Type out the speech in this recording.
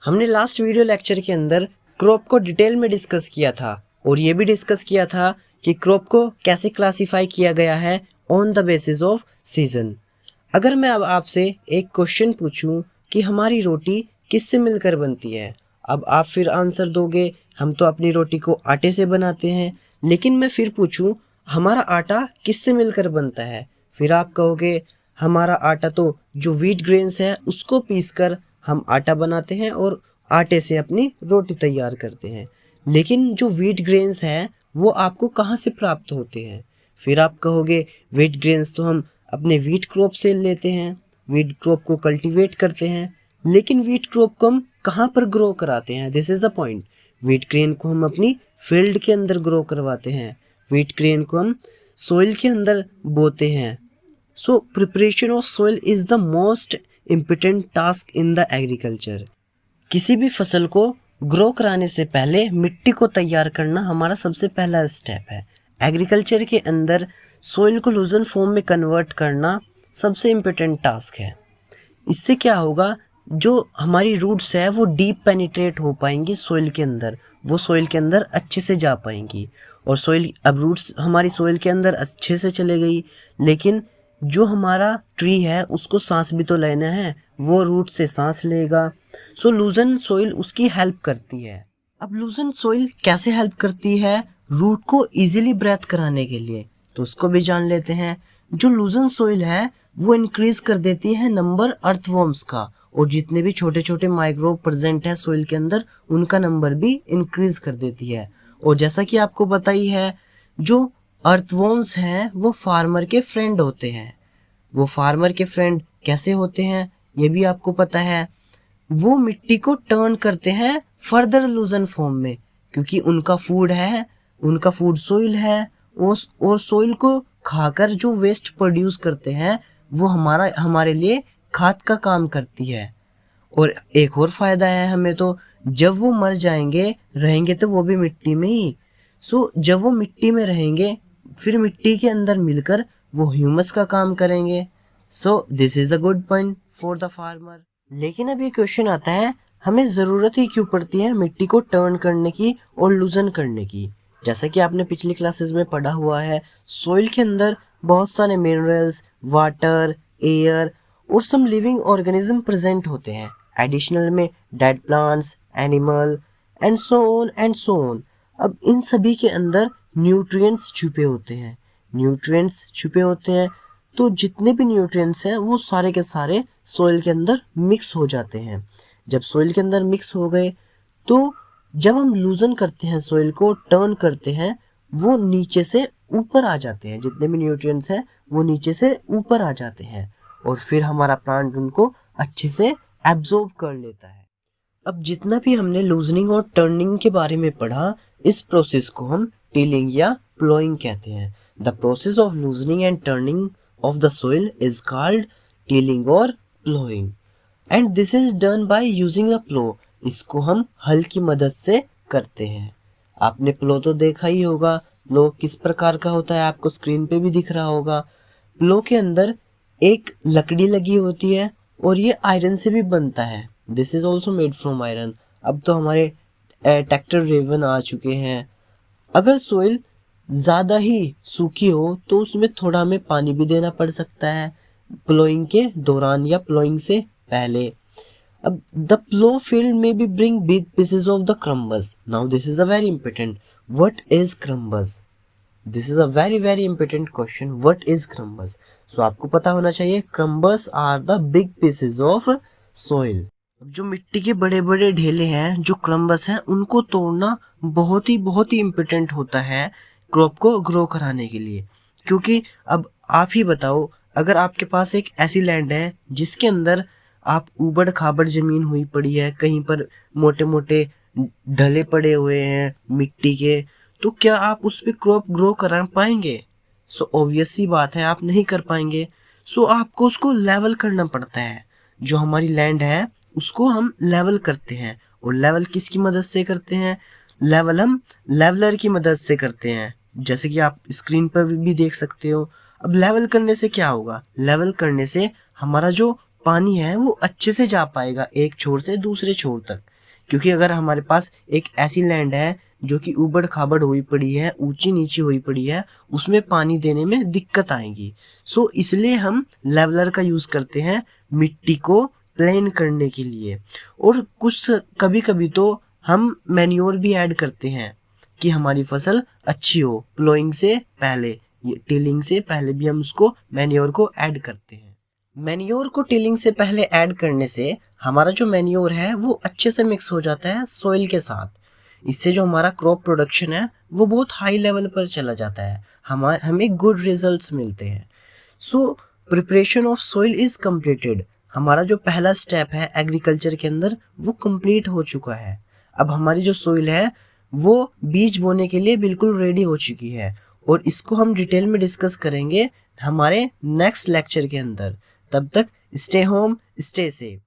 हमने last video lecture के अंदर क्रॉप को डिटेल में डिस्कस किया था और ये भी डिस्कस किया था कि क्रॉप को कैसे क्लासिफाई किया गया है on the basis off season. अगर मैं अब आपसे एक क्वेश्चन पूछूं कि हमारी रोटी किससे मिलकर बनती है, अब आप फिर आंसर दोगे हम तो अपनी रोटी को आटे से बनाते हैं। लेकिन मैं फिर पूछूं हमारा आटा किससे मिलकर बनता है, फिर आप कहोगे हमारा आटा तो जो व्हीट ग्रेन्स है उसको पीसकर हम आटा बनाते हैं और आटे से अपनी रोटी तैयार करते हैं। लेकिन जो व्हीट ग्रेन्स हैं वो आपको कहाँ से प्राप्त होते हैं, फिर आप कहोगे व्हीट ग्रेन्स तो हम अपने व्हीट क्रॉप से लेते हैं, व्हीट क्रॉप को कल्टीवेट करते हैं। लेकिन व्हीट क्रॉप को हम कहाँ पर ग्रो कराते हैं, this is the point. Wheat grain को हम अपनी फील्ड के अंदर ग्रो करवाते हैं, व्हीट ग्रेन को हम सोइल के अंदर बोते हैं। So preparation of soil is the most important task in the agriculture. किसी भी फसल को ग्रो कराने से पहले मिट्टी को तैयार करना हमारा सबसे पहला स्टेप है। एग्रीकल्चर के अंदर सोइल को लूजन फॉर्म में कन्वर्ट करना सबसे इम्पोर्टेंट टास्क है। इससे क्या होगा, जो हमारी रूट्स है वो डीप पेनिट्रेट हो पाएंगी सोइल के अंदर, वो सोइल के अंदर अच्छे से जा पाएंगी। और सोइल, अब रूट्स हमारी सोइल के अंदर अच्छे से चले गई, लेकिन जो हमारा ट्री है उसको सांस भी तो लेना है, वो रूट से सांस लेगा। सो लूजन सोइल उसकी हेल्प करती है। अब लूजन सोइल कैसे हेल्प करती है रूट को इजीली ब्रेथ कराने के लिए, तो उसको भी जान लेते हैं। जो लूजन सोइल है वो इंक्रीज कर देती है नंबर अर्थवॉर्म्स का, और जितने भी छोटे छोटे माइक्रोब प्रेजेंट है सोइल के अंदर उनका नंबर भी इंक्रीज कर देती है। और जैसा कि आपको पता ही है, जो अर्थवॉर्म्स हैं वो फार्मर के फ्रेंड होते हैं। वो फार्मर के फ्रेंड कैसे होते हैं ये भी आपको पता है। वो मिट्टी को टर्न करते हैं फर्दर लूजन फॉर्म में, क्योंकि उनका फूड है, उनका फूड सोइल है। और सोइल को खाकर जो वेस्ट प्रोड्यूस करते हैं वो हमारे लिए खाद का काम करती है। और एक और फ़ायदा है हमें, तो जब वो मर जाएंगे रहेंगे तो वो भी मिट्टी में ही। सो जब वो मिट्टी में रहेंगे फिर मिट्टी के अंदर मिलकर वो ह्यूमस का काम करेंगे। So this is a good point for the farmer. लेकिन अब ये क्वेश्चन आता है, हमें ज़रूरत ही क्यों पड़ती है मिट्टी को टर्न करने की और लूजन करने की। जैसा कि आपने पिछली क्लासेस में पढ़ा हुआ है, सोइल के अंदर बहुत सारे मिनरल्स, वाटर, एयर और सम लिविंग ऑर्गेनिज्म प्रेजेंट होते हैं। एडिशनल में dead plants, animal and so on and so on. अब इन सभी के अंदर न्यूट्रिएंट्स छुपे होते हैं। न्यूट्रिएंट्स छुपे होते हैं तो जितने भी न्यूट्रिएंट्स हैं वो सारे के सारे सोइल के अंदर मिक्स हो जाते हैं। जब सोइल के अंदर मिक्स हो गए तो जब हम लूजन करते हैं, सोइल को टर्न करते हैं, वो नीचे से ऊपर आ जाते हैं। जितने भी न्यूट्रिएंट्स हैं वो नीचे से ऊपर आ जाते हैं और फिर हमारा प्लांट उनको अच्छे से एब्जॉर्ब कर लेता है। अब जितना भी हमने लूजनिंग और टर्निंग के बारे में पढ़ा, इस प्रोसेस को हम टिलिंग या प्लोइंग कहते हैं। The process of loosening and turning of the soil is called tilling or plowing and this is done by using a plow। इसको हम हल की मदद से करते हैं। आपने प्लो तो देखा ही होगा, प्लो किस प्रकार का होता है आपको स्क्रीन पे भी दिख रहा होगा। प्लो के अंदर एक लकड़ी लगी होती है और ये आयरन से भी बनता है। This is also made from iron. अब तो हमारे ट्रैक्टर ड्रिवन आ चुके हैं। अगर सोइल ज़्यादा ही सूखी हो तो उसमें थोड़ा हमें पानी भी देना पड़ सकता है प्लोइंग के दौरान या प्लोइंग से पहले। अब द प्लो फील्ड में भी bring big pieces of the crumbs. Now this is a very important, what is crumbs? This is a very very important question, what is crumbs? So आपको पता होना चाहिए, crumbs are the big pieces of soil. जो मिट्टी के बड़े बड़े ढेले हैं, जो क्रम्बस हैं, उनको तोड़ना बहुत ही इम्पोर्टेंट होता है क्रॉप को ग्रो कराने के लिए। क्योंकि अब आप ही बताओ, अगर आपके पास एक ऐसी लैंड है जिसके अंदर आप ऊबड़ खाबड़ ज़मीन हुई पड़ी है, कहीं पर मोटे मोटे ढले पड़े हुए हैं मिट्टी के, तो क्या आप उस पर क्रॉप ग्रो करा पाएंगे? सो ऑब्वियस सी बात है, आप नहीं कर पाएंगे। सो आपको उसको लेवल करना पड़ता है। जो हमारी लैंड है उसको हम लेवल करते हैं, और लेवल किसकी मदद से करते हैं? लेवल हम लेवलर की मदद से करते हैं, जैसे कि आप स्क्रीन पर भी देख सकते हो। अब लेवल करने से क्या होगा? लेवल करने से हमारा जो पानी है वो अच्छे से जा पाएगा एक छोर से दूसरे छोर तक। क्योंकि अगर हमारे पास एक ऐसी लैंड है जो कि ऊबड़ खाबड़ हुई पड़ी है, ऊंची नीची हुई पड़ी है, उसमें पानी देने में दिक्कत आएगी। सो इसलिए हम लेवलर का यूज़ करते हैं मिट्टी को प्लेन करने के लिए। और कुछ कभी कभी तो हम मैन्योर भी ऐड करते हैं कि हमारी फसल अच्छी हो। प्लोइंग से पहले, टिलिंग से पहले भी हम उसको मैन्योर को ऐड करते हैं। मैन्योर को टिलिंग से पहले ऐड करने से हमारा जो मैन्योर है वो अच्छे से मिक्स हो जाता है सॉइल के साथ। इससे जो हमारा क्रॉप प्रोडक्शन है वो बहुत हाई लेवल पर चला जाता है, हमें गुड रिजल्ट्स मिलते हैं। So preparation of soil is completed. हमारा जो पहला स्टेप है एग्रीकल्चर के अंदर वो कंप्लीट हो चुका है। अब हमारी जो सॉइल है वो बीज बोने के लिए बिल्कुल रेडी हो चुकी है, और इसको हम डिटेल में डिस्कस करेंगे हमारे नेक्स्ट लेक्चर के अंदर। तब तक स्टे होम, स्टे सेफ।